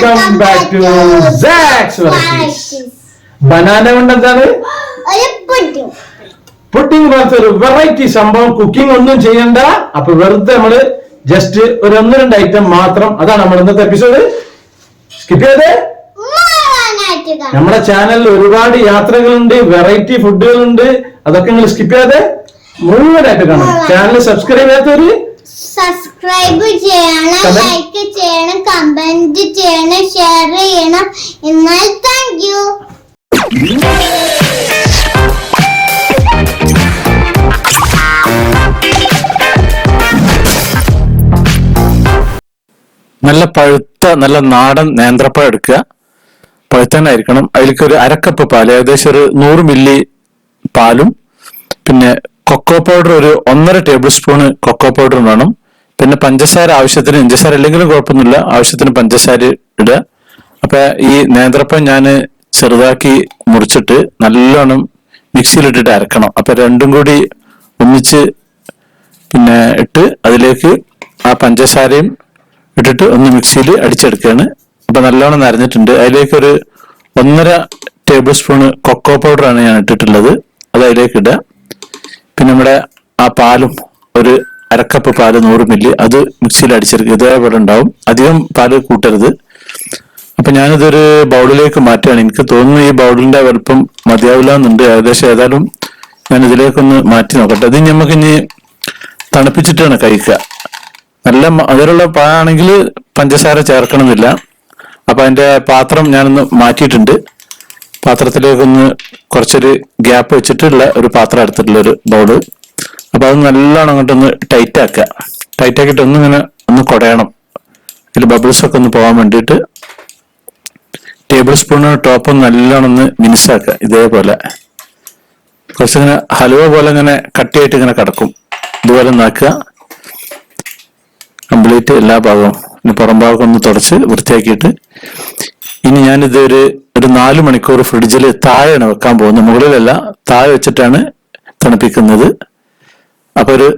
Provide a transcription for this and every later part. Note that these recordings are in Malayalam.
Welcome back to Saks varieties. Banana കൊണ്ട് എന്താണ് പുഡിംഗ് പോലത്തെ ഒരു വെറൈറ്റി സംഭവം. കുക്കിംഗ് ഒന്നും ചെയ്യണ്ട. അപ്പൊ വെറുതെ നമ്മള് ജസ്റ്റ് ഒരു 1-2 ഐറ്റം മാത്രം. അതാണ് നമ്മൾ ഇന്നത്തെ എപ്പിസോഡ്. സ്കിപ്പ് ചെയ്തേ. നമ്മുടെ ചാനലിൽ ഒരുപാട് യാത്രകളുണ്ട്, വെറൈറ്റി ഫുഡുകളുണ്ട്. അതൊക്കെ നിങ്ങൾ സ്കിപ്പ് ചെയ്യാതെ മുഴുവനായിട്ട് കാണാം. ചാനൽ സബ്സ്ക്രൈബ് ചെയ്യാത്തവര് സബ്സ്ക്രൈബ് ചെയ്യണം, ലൈക്ക് ചെയ്യണം, കമന്റ് ചെയ്യണം, ഷെയർ ചെയ്യണം. എന്നാൽ താങ്ക് യു. നല്ല പഴുത്ത നല്ല നാടൻ നേന്ത്രപ്പഴം എടുക്കുക. പഴുത്തനായിരിക്കണം. അതിലേക്ക് ഒരു 1/2 കപ്പ് പാല്, ഏകദേശം ഒരു 100 മില്ലി പാലും, പിന്നെ കൊക്കോ പൗഡർ ഒരു 1.5 ടേബിൾ സ്പൂണ് കൊക്കോ പൗഡർ വേണം. പിന്നെ പഞ്ചസാര ആവശ്യത്തിന്, പഞ്ചസാര അല്ലെങ്കിലും കുഴപ്പമൊന്നുമില്ല, ആവശ്യത്തിന് പഞ്ചസാര ഇടുക. അപ്പൊ ഈ നേന്ത്രപ്പഴം ഞാൻ ചെറുതാക്കി മുറിച്ചിട്ട് നല്ലോണം മിക്സിയിലിട്ടിട്ട് അരക്കണം. അപ്പൊ രണ്ടും കൂടി ഒന്നിച്ച് പിന്നെ ഇട്ട് അതിലേക്ക് ആ പഞ്ചസാരയും ഇട്ടിട്ട് ഒന്ന് മിക്സിയിൽ അടിച്ചെടുക്കുകയാണ്. അപ്പൊ നല്ലോണം നരഞ്ഞിട്ടുണ്ട്. അതിലേക്ക് ഒരു 1.5 ടേബിൾ സ്പൂണ് കൊക്കോ പൗഡറാണ് ഞാൻ ഇട്ടിട്ടുള്ളത്. അത് അതിലേക്ക് ഇടുക. പിന്നെ നമ്മുടെ ആ പാലും ഒരു 1/2 കപ്പ് പാല് 100 മില്ലി അത് മിക്സിയിൽ അടിച്ചെടുക്കുക. ഇതേപോലെ ഉണ്ടാവും. അധികം പാല് കൂട്ടരുത്. അപ്പൊ ഞാനിതൊരു ബൗളിലേക്ക് മാറ്റുകയാണ്. എനിക്ക് തോന്നുന്നു ഈ ബൗളിന്റെ വലുപ്പം മതിയാവില്ല എന്നുണ്ട്. ഏകദേശം ഏതായാലും ഞാൻ ഇതിലേക്കൊന്ന് മാറ്റി നോക്കട്ടെ. ഇത് നമുക്ക് ഇനി തണുപ്പിച്ചിട്ടാണ് കഴിക്കുക. നല്ല മധുരമുള്ള പഴമാണെങ്കിൽ പഞ്ചസാര ചേർക്കണമെന്നില്ല. അപ്പൊ അതിന്റെ പാത്രം ഞാനൊന്ന് മാറ്റിയിട്ടുണ്ട്. പാത്രത്തിലേക്കൊന്ന് കുറച്ചൊരു ഗ്യാപ്പ് വെച്ചിട്ടുള്ള ഒരു പാത്രം എടുത്തിട്ടുള്ള ഒരു ബൗള്. അപ്പൊ അത് നല്ലോണം അങ്ങോട്ടൊന്ന് ടൈറ്റ് ആക്കുക. ടൈറ്റ് ആക്കിയിട്ട് ഒന്നിങ്ങനെ ഒന്ന് കുടയണം. ഇതിൽ ബബിൾസ് ഒക്കെ ഒന്ന് പോകാൻ വേണ്ടിയിട്ട് ടേബിൾ സ്പൂണ് ടോപ്പ് നല്ലോണം ഒന്ന് മിനുസാക്കുക. ഇതേപോലെ കുറച്ചിങ്ങനെ ഹലുവ പോലെ ഇങ്ങനെ കട്ടിയായിട്ട് ഇങ്ങനെ കിടക്കും. ഇതുപോലെ ഒന്നാക്കുക. കംപ്ലീറ്റ് എല്ലാ ഭാഗവും പുറം ഭാഗം ഒന്ന് തുടച്ച് വൃത്തിയാക്കിയിട്ട് ഇനി ഞാനിത് ഒരു 4 മണിക്കൂർ ഫ്രിഡ്ജിൽ താഴെയാണ് വെക്കാൻ പോകുന്നത്. മുകളിലല്ല, താഴെ വെച്ചിട്ടാണ് തണുപ്പിക്കുന്നത്. അപ്പൊ ഒരു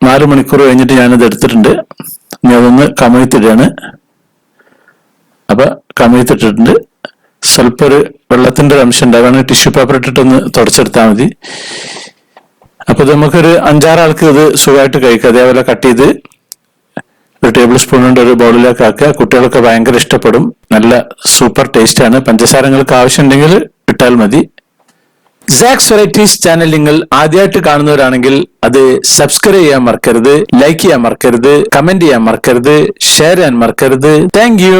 4 മണിക്കൂർ കഴിഞ്ഞിട്ട് ഞാനിത് എടുത്തിട്ടുണ്ട്. ഇനി അതൊന്ന് കമഴ്ത്തിടുകയാണ്. അപ്പൊ കമഴ്ത്തിട്ടിട്ടുണ്ട്. സ്വല്പം ഒരു വെള്ളത്തിന്റെ ഒരു അംശം ഉണ്ടാവുകയാണ്. ടിഷ്യൂ പേപ്പർ ഇട്ടിട്ടൊന്ന് തുടച്ചെടുത്താൽ മതി. അപ്പൊ ഇത് നമുക്കൊരു 5-6 ആൾക്ക് ഇത് സുഖമായിട്ട് കഴിക്കാം. അതേപോലെ കട്ട് ചെയ്ത് ഒരു ടേബിൾ സ്പൂൺ കൊണ്ട് ഒരു ബൗളിലേക്ക് ആക്കുക. കുട്ടികൾക്ക് ഭയങ്കര ഇഷ്ടപ്പെടും. നല്ല സൂപ്പർ ടേസ്റ്റ് ആണ്. പഞ്ചസാരങ്ങൾക്ക് ആവശ്യമുണ്ടെങ്കിൽ ഇട്ടാൽ മതി. സാക്സ് വെറൈറ്റീസ് ചാനൽ നിങ്ങൾ ആദ്യമായിട്ട് കാണുന്നവരാണെങ്കിൽ അത് സബ്സ്ക്രൈബ് ചെയ്യാൻ മറക്കരുത്, ലൈക്ക് ചെയ്യാൻ മറക്കരുത്, കമന്റ് ചെയ്യാൻ മറക്കരുത്, ഷെയർ ചെയ്യാൻ മറക്കരുത്. Thank you.